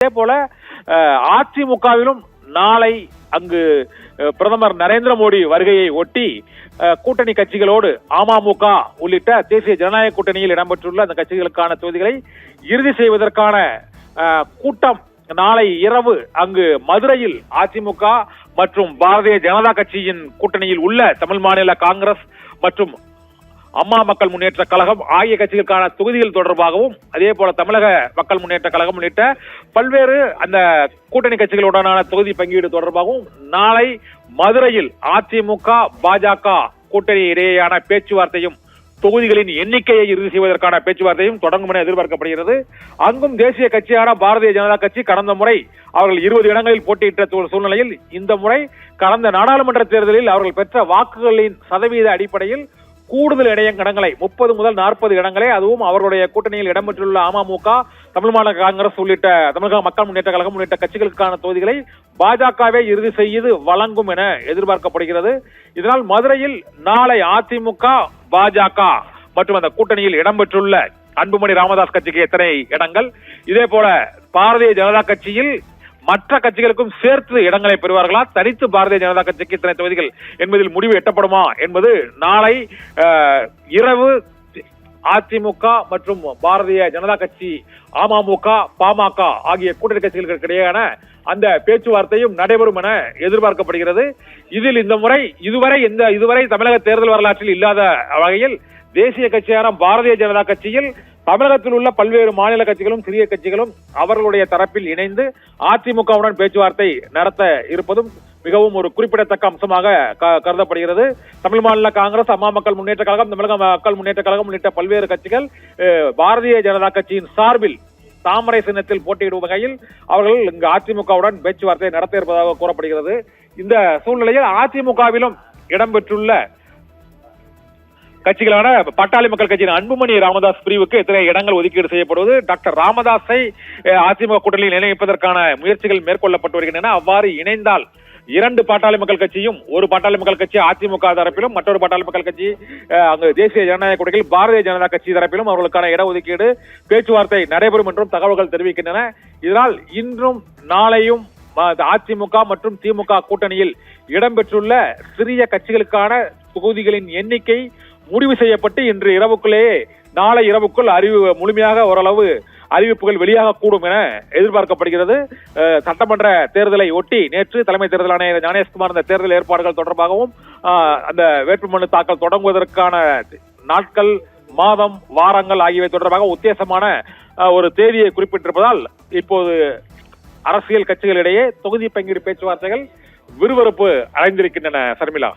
அதே போல அதிமுகவிலும் நாளை அங்கு பிரதமர் நரேந்திர மோடி வருகையை ஒட்டி கூட்டணி கட்சிகளோடு அமமுக உள்ளிட்ட தேசிய ஜனநாயக கூட்டணியில் இடம்பெற்றுள்ள அந்த கட்சிகளுக்கான தொகுதிகளை இறுதி செய்வதற்கான கூட்டம் நாளை இரவு அங்கு மதுரையில் அதிமுக மற்றும் பாரதிய ஜனதா கட்சியின் கூட்டணியில் உள்ள தமிழ் மாநில காங்கிரஸ் மற்றும் அம்மா மக்கள் முன்னேற்ற கழகம் ஆகிய கட்சிகளுக்கான தொகுதிகள் தொடர்பாகவும் அதே போல தமிழக மக்கள் முன்னேற்ற கழகம் உள்ளிட்ட பல்வேறு அந்த கூட்டணி கட்சிகளுடனான தொகுதி பங்கீடு தொடர்பாகவும் நாளை மதுரையில் அதிமுக பாஜக கூட்டணி இடையேயான பேச்சுவார்த்தையும் தொகுதிகளின் எண்ணிக்கையை இறுதி செய்வதற்கான பேச்சுவார்த்தையும் தொடங்கும் என எதிர்பார்க்கப்படுகிறது. அங்கும் தேசிய கட்சியான பாரதிய ஜனதா கட்சி கடந்த முறை அவர்கள் 20 இடங்களில் போட்டியிட்ட சூழ்நிலையில் இந்த முறை கடந்த நாடாளுமன்ற தேர்தலில் அவர்கள் பெற்ற வாக்குகளின் சதவீத அடிப்படையில் கூடுதல் இடங்களை 30 முதல் 40 இடங்களை அதுவும் அவர்களுடைய கூட்டணியில் இடம்பெற்றுள்ள அமமுக தமிழ் மாநில காங்கிரஸ் உள்ளிட்ட தமிழக மக்கள் முன்னேற்ற கழகம் உள்ளிட்ட கட்சிகளுக்கான தொகுதிகளை பாஜகவே இறுதி செய்து வழங்கும் என எதிர்பார்க்கப்படுகிறது. இதனால் மதுரையில் நாளை அதிமுக பாஜக மற்றும் அந்த கூட்டணியில் இடம்பெற்றுள்ள அன்புமணி ராமதாஸ் கட்சிக்கு எத்தனை இடங்கள், இதே போல பாரதிய ஜனதா கட்சியில் மற்ற கட்சிகளுக்கும் சேர்த்து இடங்களை பெறுவார்களா, தனித்து பாரதிய ஜனதா கட்சிக்கு இத்தனை தொகுதிகள் என்பதில் முடிவு எட்டப்படுமா என்பது நாளை இரவு அதிமுக மற்றும் பாரதிய ஜனதா கட்சி அமமுக பாமக ஆகிய கூட்டணி கட்சிகளுக்கு இடையேயான அந்த பேச்சுவார்த்தையும் நடைபெறும் என எதிர்பார்க்கப்படுகிறது. இதில் இந்த முறை இதுவரை தமிழக தேர்தல் வரலாற்றில் இல்லாத வகையில் தேசிய கட்சியான பாரதிய ஜனதா கட்சியில் தமிழகத்தில் உள்ள பல்வேறு மாநில கட்சிகளும் சிறிய கட்சிகளும் அவர்களுடைய தரப்பில் இணைந்து அதிமுகவுடன் பேச்சுவார்த்தை நடத்த இருப்பதும் மிகவும் ஒரு குறிப்பிடத்தக்க அம்சமாக கருதப்படுகிறது. தமிழ் மாநில காங்கிரஸ், அம்மா மக்கள் முன்னேற்ற கழகம், தமிழக மக்கள் முன்னேற்ற கழகம் உள்ளிட்ட பல்வேறு கட்சிகள் பாரதிய ஜனதா கட்சியின் சார்பில் தாமரை சின்னத்தில் போட்டியிடும் வகையில் அவர்கள் இங்கு அதிமுகவுடன் பேச்சுவார்த்தை நடத்த இருப்பதாக கூறப்படுகிறது. இந்த சூழ்நிலையில் அதிமுகவிலும் இடம்பெற்றுள்ள கட்சிகளான பாட்டாளி மக்கள் கட்சியின் அன்புமணி ராமதாஸ் பிரிவுக்கு எத்தனை இடங்கள் ஒதுக்கீடு செய்யப்படுவது, டாக்டர் ராமதாஸை அதிமுக கூட்டணியில் இணைப்பதற்கான முயற்சிகள் மேற்கொள்ளப்பட்டு வருகின்றன. அவ்வாறு இணைந்தால் 2 பாட்டாளி மக்கள் கட்சியும், ஒரு பாட்டாளி மக்கள் கட்சி அதிமுக தரப்பிலும் மற்றொரு பாட்டாளி மக்கள் கட்சி அங்கு தேசிய ஜனநாயக கூட்டணியில் பாரதிய ஜனதா கட்சி தரப்பிலும் அவர்களுக்கான இடஒதுக்கீடு பேச்சுவார்த்தை நடைபெறும் என்றும் தகவல்கள் தெரிவிக்கின்றன. இதனால் இன்றும் நாளையும் அதிமுக மற்றும் திமுக கூட்டணியில் இடம்பெற்றுள்ள சிறிய கட்சிகளுக்கான தொகுதிகளின் எண்ணிக்கை முடிவு செய்யப்பட்டு இன்று இரவுக்குள்ளேயே நாளை இரவுக்குள் முழுமையாக ஓரளவு அறிவிப்புகள் வெளியாக கூடும் என எதிர்பார்க்கப்படுகிறது. சட்டமன்ற தேர்தலை ஒட்டி நேற்று தலைமை தேர்தல் ஆணையர் ஞானேஷ்குமார் இந்த தேர்தல் ஏற்பாடுகள் தொடர்பாகவும் அந்த வேட்புமனு தாக்கல் தொடங்குவதற்கான நாட்கள், மாதம், வாரங்கள் ஆகியவை தொடர்பாக உத்தேசமான ஒரு தேதியை குறிப்பிட்டிருப்பதால் இப்போது அரசியல் கட்சிகளிடையே தொகுதி பங்கீடு பேச்சுவார்த்தைகள் விறுவிறுப்பு அடைந்திருக்கின்றன. சர்மிளா.